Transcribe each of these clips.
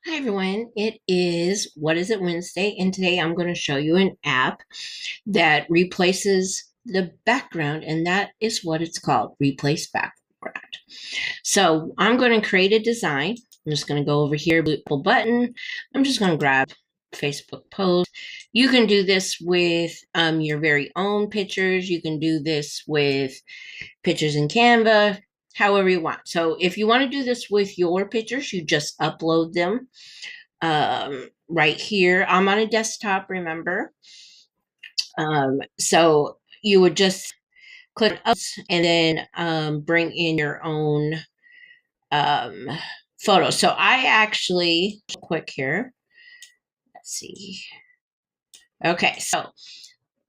Hi everyone, it is What Is It Wednesday, and today I'm going to show you an app that replaces the background, and that is what it's called, Replace Background. So I'm going to create a design. I'm just going to go over here, little button. I'm just going to grab Facebook post. You can do this with your very own pictures. You can do this with pictures in Canva, however you want. So if you want to do this with your pictures, you just upload them right here. I'm on a desktop, remember. So you would just click up and then bring in your own um, photo. So I actually, quick here, let's see. Okay, so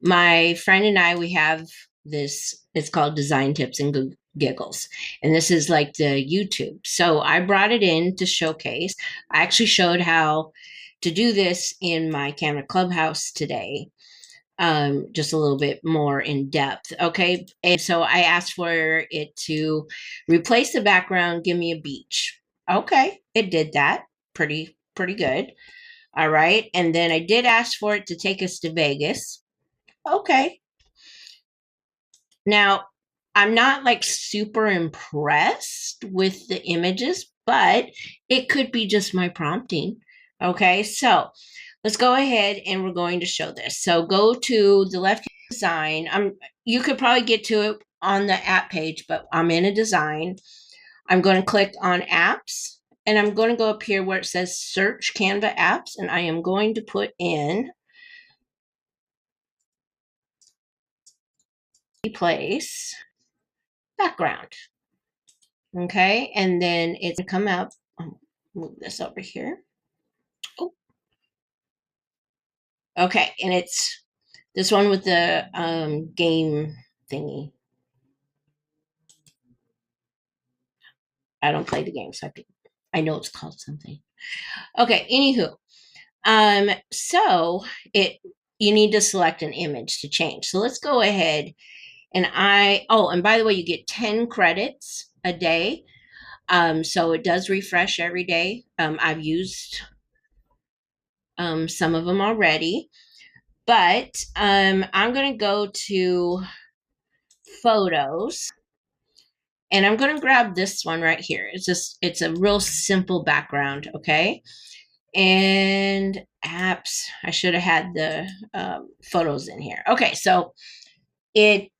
my friend and I, we have this, it's called Design Tips and Giggles. And this is like the YouTube. So I brought it in to showcase. I actually showed how to do this in my Canva Clubhouse today, just a little bit more in depth. Okay. And so I asked for it to replace the background, give me a beach. Okay. It did that pretty good. All right. And then I did ask for it to take us to Vegas. Okay. Now, I'm not like super impressed with the images, but it could be just my prompting. Okay, so let's go ahead and we're going to show this. So go to the left design. You could probably get to it on the app page, but I'm in a design. I'm going to click on apps and I'm going to go up here where it says search Canva apps, and I am going to put in replace background. Okay, and then it's gonna come up. Move this over here. Oh, okay, and it's this one with the game thingy. I don't play the game, so I know it's called something. Okay, anywho, so it you need to select an image to change. So let's go ahead and and by the way, you get 10 credits a day. So it does refresh every day. I've used some of them already. But I'm going to go to photos and I'm going to grab this one right here. It's a real simple background. Okay. And apps, I should have had the photos in here. Okay. So it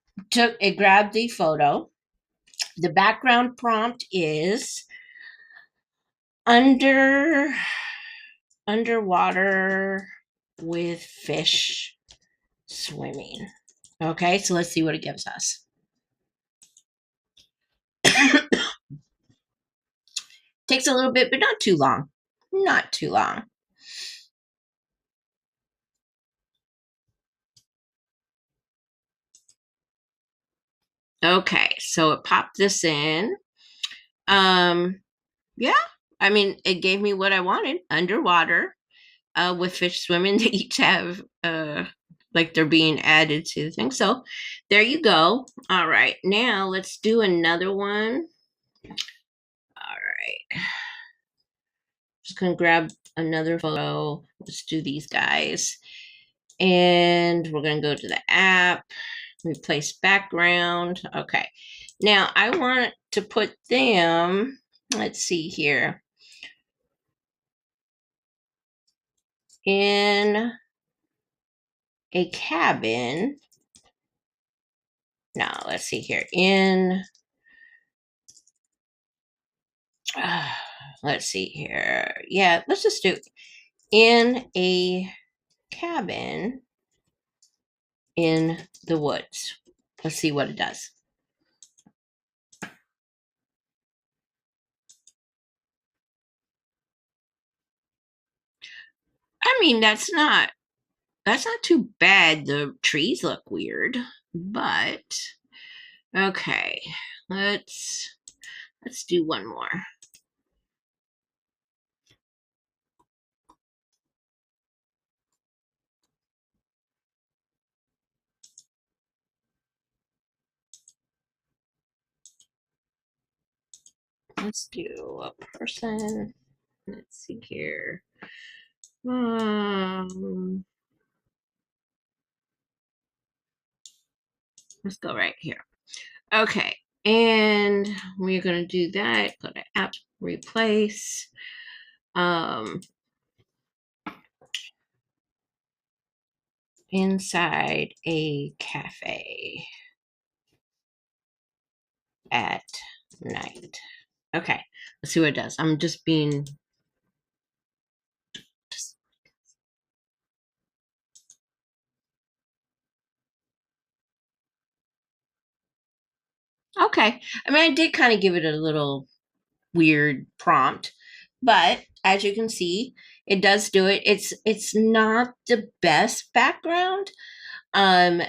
grabbed the photo. The background prompt is under, underwater with fish swimming. Okay. So let's see what it gives us. Takes a little bit, but not too long. Not too long. Okay, so it popped this in. Um, yeah, I mean, it gave me what I wanted underwater with fish swimming. They each have like they're being added to the thing. So there you go. All right, now let's do another one. All right, just gonna grab another photo. Let's do these guys. And we're gonna go to the app. Replace background. Okay. Now I want to put them, let's see here, in a cabin. No, let's see here. Uh, let's see here. Yeah, let's just do in a cabin in the woods. Let's see what it does. I mean, that's not too bad. The trees look weird, but okay. Let's let's do one more. Let's do a person. Let's see here. Um, let's go right here. Okay, and we're gonna do that. Go to app replace. Um, inside a cafe at night. Okay, let's see what it does. I'm just being just okay. I mean, I did kind of give it a little weird prompt, but as you can see, it does do it. It's not the best background.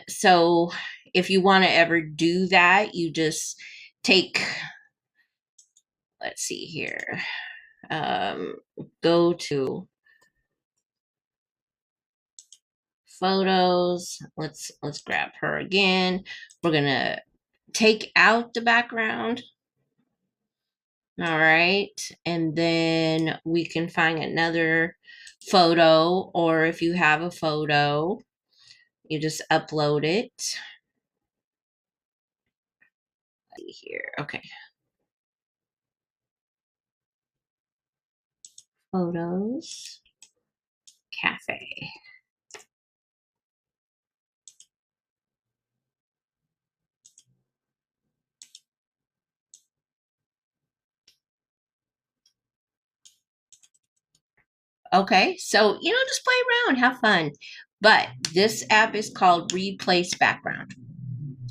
So if you want to ever do that, you just take, let's see here. Um, go to photos. Let's grab her again. We're gonna take out the background. All right. And then we can find another photo, or if you have a photo, you just upload it. Let's see here. Okay. Photos cafe. Okay. So, just play around, have fun. But this app is called Replace Background.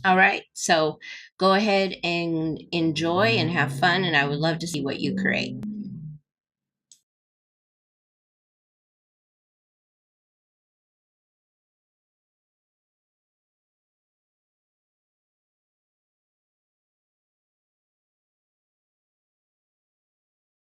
All right. So go ahead and enjoy and have fun. And I would love to see what you create.